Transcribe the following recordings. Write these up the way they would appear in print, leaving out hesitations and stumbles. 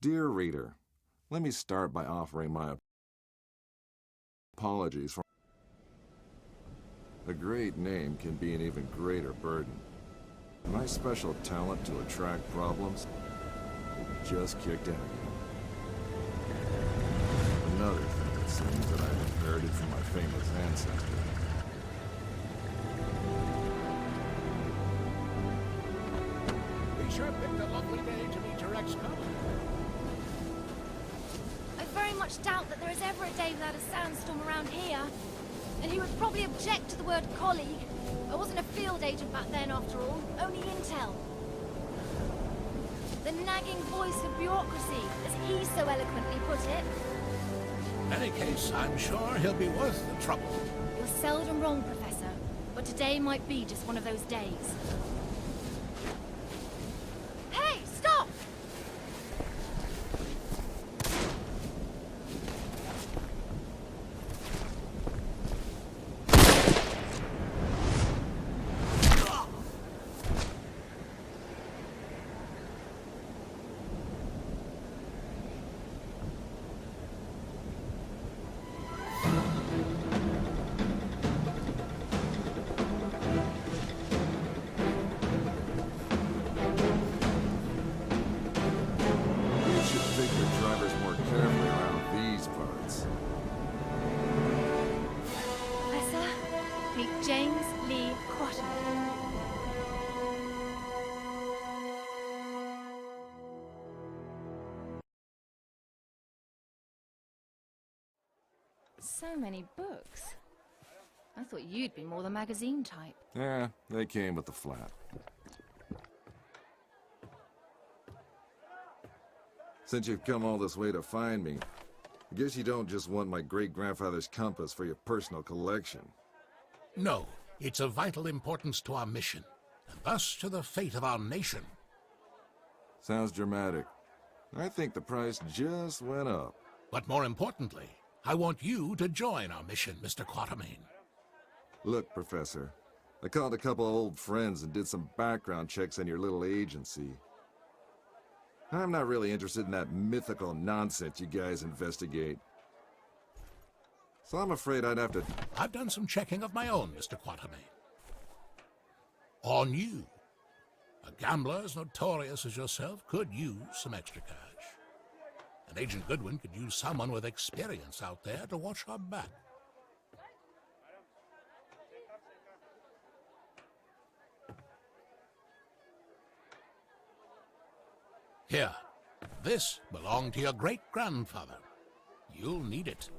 Dear reader, let me start by offering my apologies for a great name can be an even greater burden. My special talent to attract problems just kicked in again. Another thing it seems that I've inherited from my famous ancestor. We sure picked a lovely day to meet your ex-colleague. I very much doubt that there is ever a day without a sandstorm around here. And he would probably object to the word colleague. I wasn't a field agent back then, after all. Only intel. The nagging voice of bureaucracy, as he so eloquently put it. In any case, I'm sure he'll be worth the trouble. You're seldom wrong, Professor. But today might be just one of those days. Hey, stop! So many books. I thought you'd be more the magazine type. Yeah, they came with the flat. Since you've come all this way to find me, I guess you don't just want my great-grandfather's compass for your personal collection. No, it's of vital importance to our mission, and thus to the fate of our nation. Sounds dramatic. I think the price just went up. But more importantly, I want you to join our mission, Mr. Quatermain. Look, Professor, I called a couple of old friends and did some background checks on your little agency. I'm not really interested in that mythical nonsense you guys investigate. So I'm afraid I'd have to... I've done some checking of my own, Mr. Quatermain. On you. A gambler as notorious as yourself could use some extra cash. And Agent Goodwin could use someone with experience out there to watch her back. Here, this belonged to your great-grandfather. You'll need it.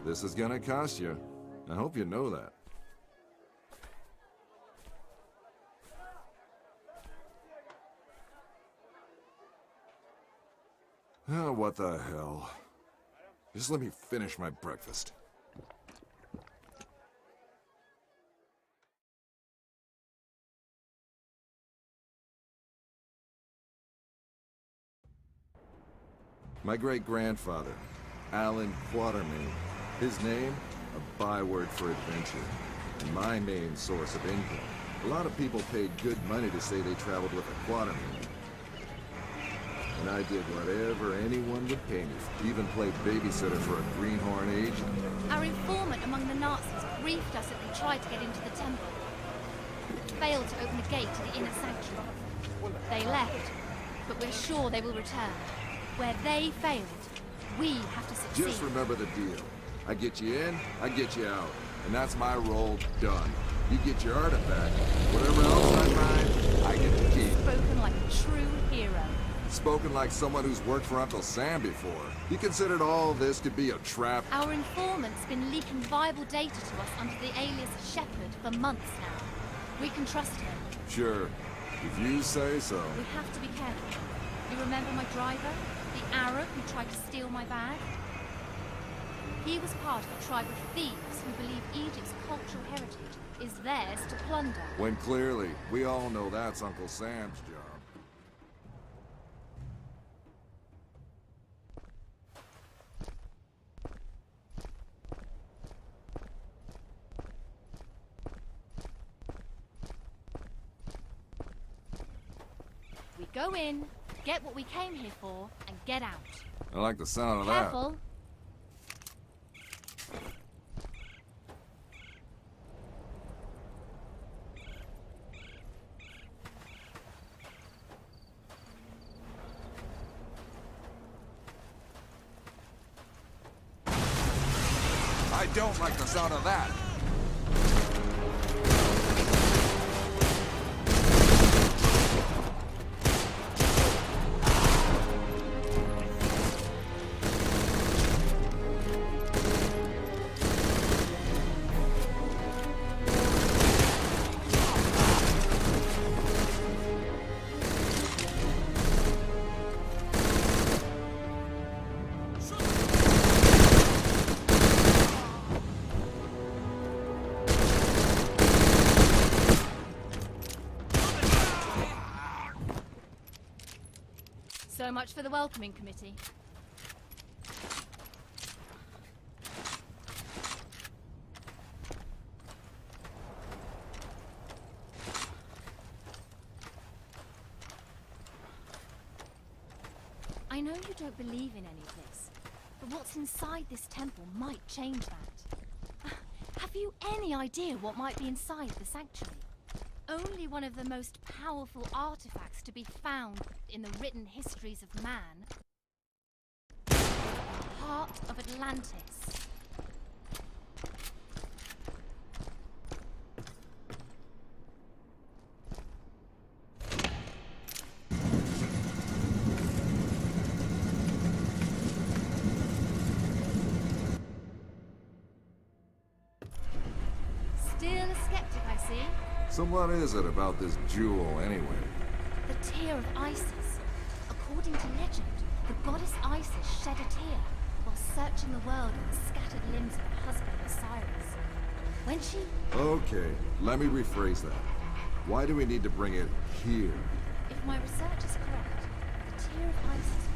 This is gonna cost you. I hope you know that. Oh, what the hell. Just let me finish my breakfast. My great-grandfather, Alan Quatermain. His name, a byword for adventure, and my main source of income. A lot of people paid good money to say they traveled with a Quatermain. And I did whatever anyone would pay me for. Even played babysitter for a greenhorn agent. Our informant among the Nazis briefed us that they tried to get into the temple. Failed to open the gate to the inner sanctuary. They left, but we're sure they will return. Where they failed, we have to succeed. Just remember the deal. I get you in, I get you out. And that's my role done. You get your artifact. Whatever else I find, I get to keep. Spoken like a true hero. Spoken like someone who's worked for Uncle Sam before. He considered all this to be a trap. Our informant's been leaking viable data to us under the alias Shepherd for months now. We can trust him. Sure. If you say so. We have to be careful. You remember my driver? The Arab who tried to steal my bag? He was part of a tribe of thieves who believe Egypt's cultural heritage is theirs to plunder. When clearly, we all know that's Uncle Sam's job. Go in, get what we came here for, and get out. I like the sound of that. Careful. I don't like the sound of that. So much for the welcoming committee. I know you don't believe in any of this, but what's inside this temple might change that. Have you any idea what might be inside the sanctuary? Only one of the most powerful artifacts to be found in the written histories of man. The heart of Atlantis. Still a skeptic, I see. So what is it about this jewel, anyway? The tear of Isis. According to legend, the goddess Isis shed a tear while searching the world for the scattered limbs of her husband Osiris. When she... Okay, let me rephrase that. Why do we need to bring it here? If my research is correct, the tear of Isis